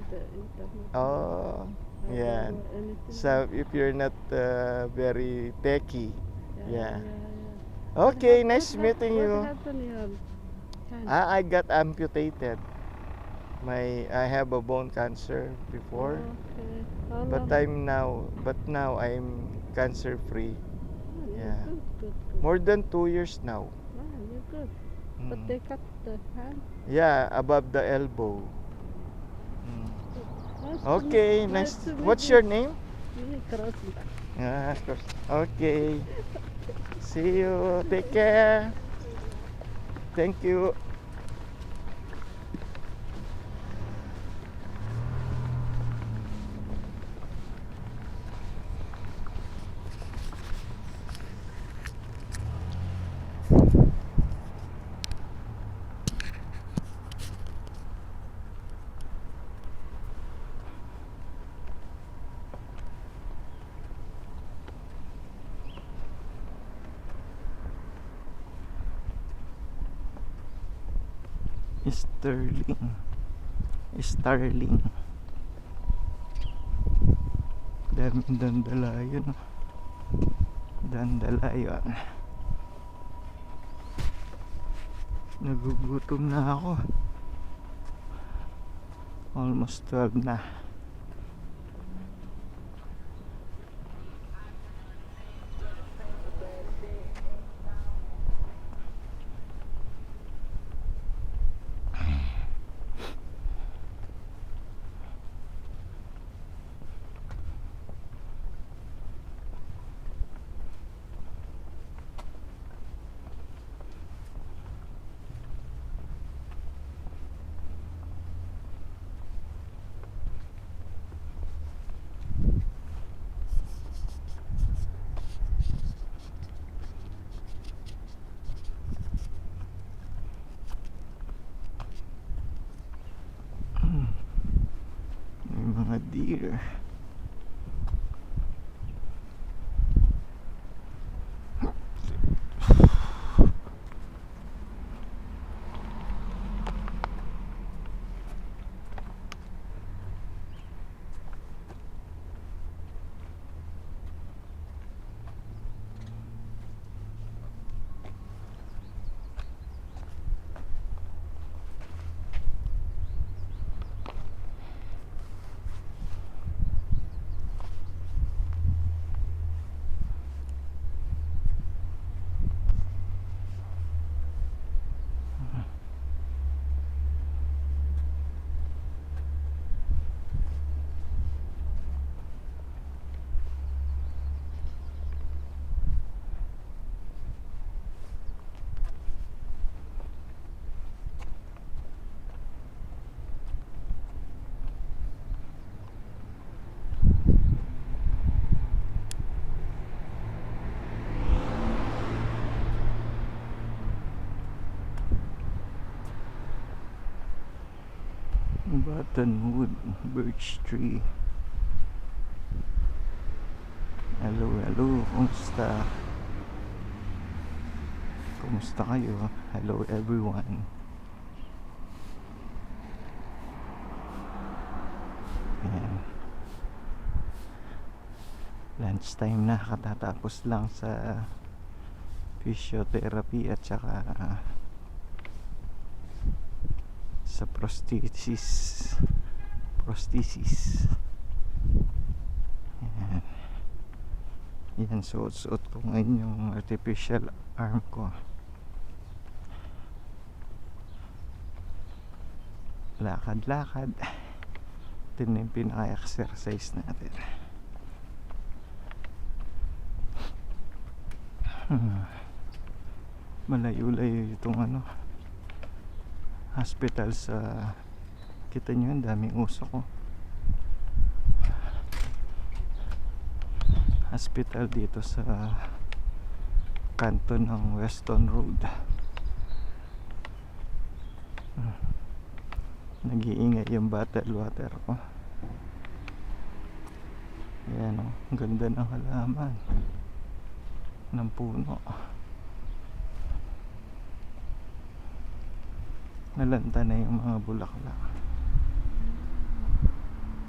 the internet. Oh, I yeah. don't know anything. So if you're not very techy, yeah. Yeah. Okay, nice meeting What you. happened your hand? I got amputated. I have a bone cancer before, Okay. How but long? now I'm cancer free. Oh, yeah, Yeah, good. more than 2 years now. Wow, you're good. But Mm. they cut the hand. Yeah, above the elbow. Mm. Nice Okay, nice nice. to meet What's you. your name? Me, Krasna. Yeah, of course. Okay. See you. Take care. Thank you. Sterling. Starling. Daming dandalayon. Dandalayon. Nagugutom na ako. Almost 12 na. May mga deer. Buttonwood birch tree. Hello, kumusta kayo? Hello everyone. Ayan. Lunch time na, katatapos lang sa physiotherapy at saka sa prosthesis. Ayan. Yan, suot ko ngayon yung artificial arm ko. Lakad. Ito na yung pinaka-exercise natin. Malayo-layo itong hospital sa, kita nyo yung daming usok ko. Hospital dito sa kanto ng Weston Road. Nag-iingay yung bottled water ko. Ayan o, ang ganda ng halaman ng puno. Nalanta na yung mga bulaklak.